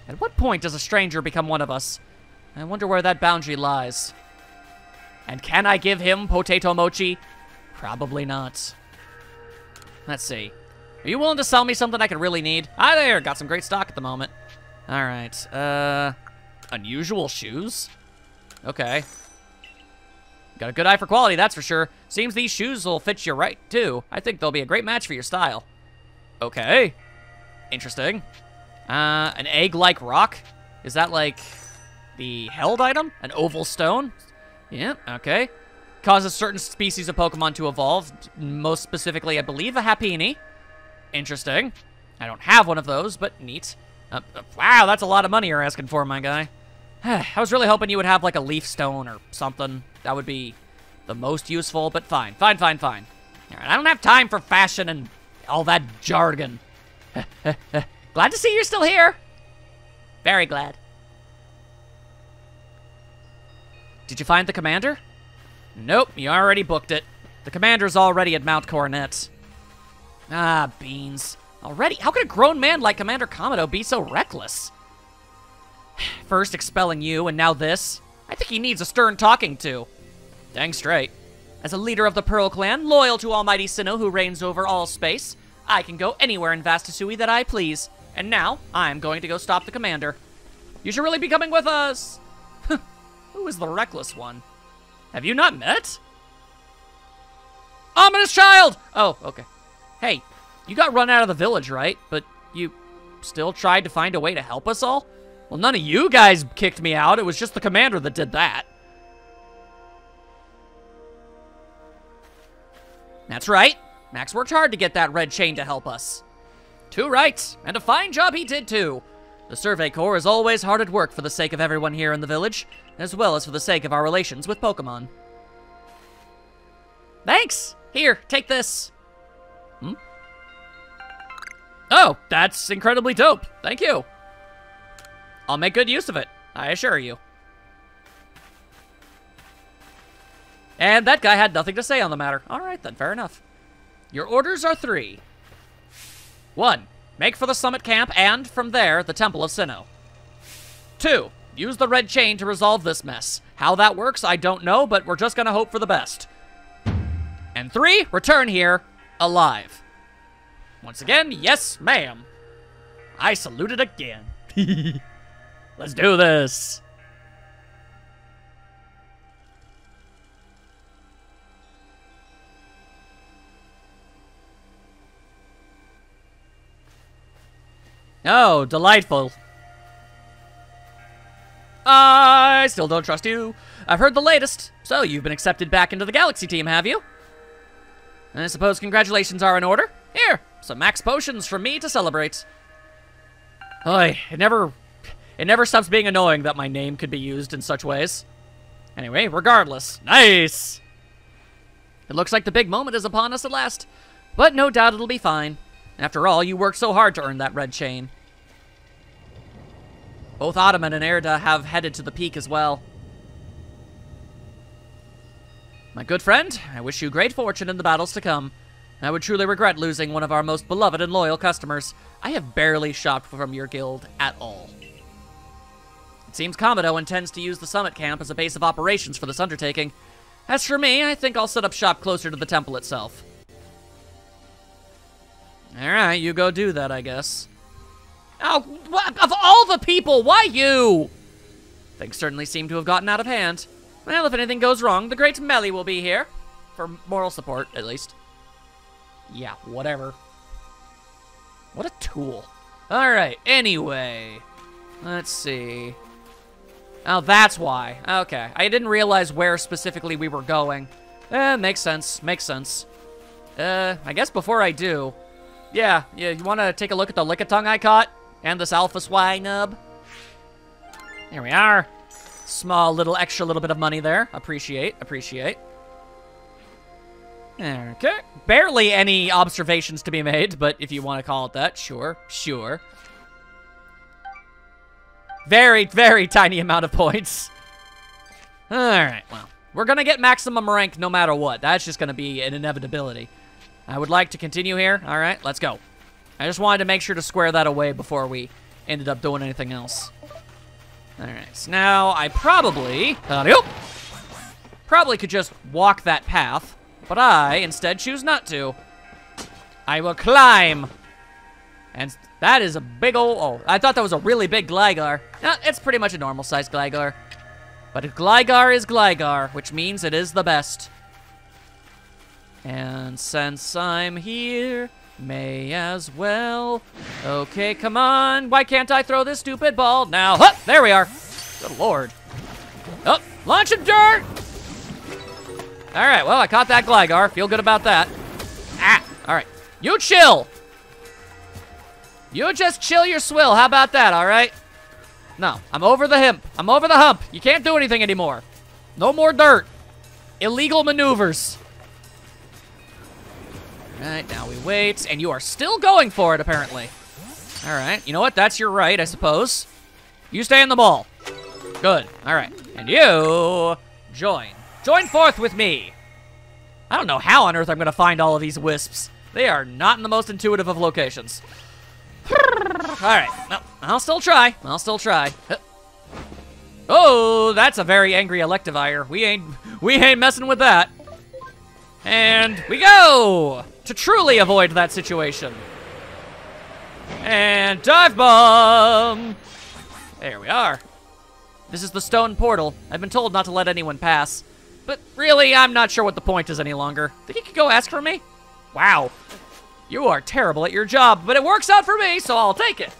At what point does a stranger become one of us? I wonder where that boundary lies. And can I give him potato mochi? Probably not. Let's see. Are you willing to sell me something I could really need? Hi there, got some great stock at the moment. All right, unusual shoes? Okay. Got a good eye for quality, that's for sure. Seems these shoes will fit you right, too. I think they'll be a great match for your style. Okay. Interesting. An egg-like rock? Is that like the held item? An oval stone? Yeah, okay. Causes certain species of Pokemon to evolve. Most specifically, I believe, a Happiny. Interesting. I don't have one of those, but neat. Wow, that's a lot of money you're asking for, my guy. I was really hoping you would have, like, a leaf stone or something. That would be the most useful, but fine. Fine, fine, fine. All right, I don't have time for fashion and all that jargon. Glad to see you're still here. Very glad. Did you find the commander? Nope, you already booked it. The commander's already at Mount Coronet. Ah, beans. Already? How could a grown man like Commander Kamado be so reckless? First expelling you, and now this. I think he needs a stern talking to. Dang straight. As a leader of the Pearl Clan, loyal to Almighty Sinnoh who reigns over all space, I can go anywhere in Vastasui that I please. And now, I'm going to go stop the commander. You should really be coming with us! Who is the reckless one? Have you not met? Ominous child! Oh, okay. Hey, you got run out of the village, right? But you still tried to find a way to help us all? Well, none of you guys kicked me out. It was just the commander that did that. That's right. Max worked hard to get that red chain to help us. Too right. And a fine job he did, too. The Survey Corps is always hard at work for the sake of everyone here in the village, as well as for the sake of our relations with Pokemon. Thanks! Here, take this. Hmm? Oh, that's incredibly dope. Thank you. I'll make good use of it, I assure you. And that guy had nothing to say on the matter. All right, then, fair enough. Your orders are 3. 1. Make for the summit camp, and, from there, the Temple of Sinnoh. 2. Use the red chain to resolve this mess. How that works, I don't know, but we're just gonna hope for the best. And 3. Return here, alive. Once again, yes, ma'am. I saluted again. Let's do this. Oh, delightful. I still don't trust you. I've heard the latest. So, you've been accepted back into the Galaxy team, have you? I suppose congratulations are in order. Here, some max potions from me to celebrate. Oy, it never stops being annoying that my name could be used in such ways. Anyway, regardless, nice! It looks like the big moment is upon us at last, but no doubt it'll be fine. After all, you worked so hard to earn that red chain. Both Ottoman and Erda have headed to the peak as well. My good friend, I wish you great fortune in the battles to come. I would truly regret losing one of our most beloved and loyal customers. I have barely shopped from your guild at all. It seems Kamado intends to use the summit camp as a base of operations for this undertaking. As for me, I think I'll set up shop closer to the temple itself. Alright, you go do that, I guess. Oh, of all the people, why you? Things certainly seem to have gotten out of hand. Well, if anything goes wrong, the great Melly will be here. For moral support, at least. Yeah, whatever. What a tool. Alright, anyway. Let's see. Oh, that's why. Okay, I didn't realize where specifically we were going. Makes sense, makes sense. I guess before I do... Yeah, you want to take a look at the Lickitung I caught? And this Alpha Swinub? Here we are. Small little extra little bit of money there. Appreciate, appreciate. Okay. Barely any observations to be made, but if you want to call it that, sure, sure. Very, very tiny amount of points. Alright, well, we're gonna get maximum rank no matter what. That's just gonna be an inevitability. I would like to continue here. Alright, let's go. I just wanted to make sure to square that away before we ended up doing anything else. Alright, so now I probably could just walk that path, but I instead choose not to. I will climb. And that is a big ol'... Oh, I thought that was a really big Gligar. It's pretty much a normal-sized Gligar. But Gligar is Gligar, which means it is the best. And since I'm here, may as well. Okay, come on. Why can't I throw this stupid ball now? Huh, there we are. Good lord. Oh, launch of dirt! Alright, well, I caught that Gligar. Feel good about that. Ah, alright. You chill! You just chill your swill. How about that, alright? No, I'm over the hump. I'm over the hump. You can't do anything anymore. No more dirt. Illegal maneuvers. Alright, now we wait. And you are still going for it, apparently. Alright, you know what? That's your right, I suppose. You stay in the ball. Good. Alright. And you Join. Join forth with me. I don't know how on earth I'm gonna find all of these wisps. They are not in the most intuitive of locations. Alright, no, I'll still try. I'll still try. Oh, that's a very angry Electivire. We ain't messing with that. And we go! To truly avoid that situation. And dive bomb! There we are. This is the stone portal. I've been told not to let anyone pass. But really, I'm not sure what the point is any longer. Think you could go ask for me? Wow. You are terrible at your job, but it works out for me, so I'll take it.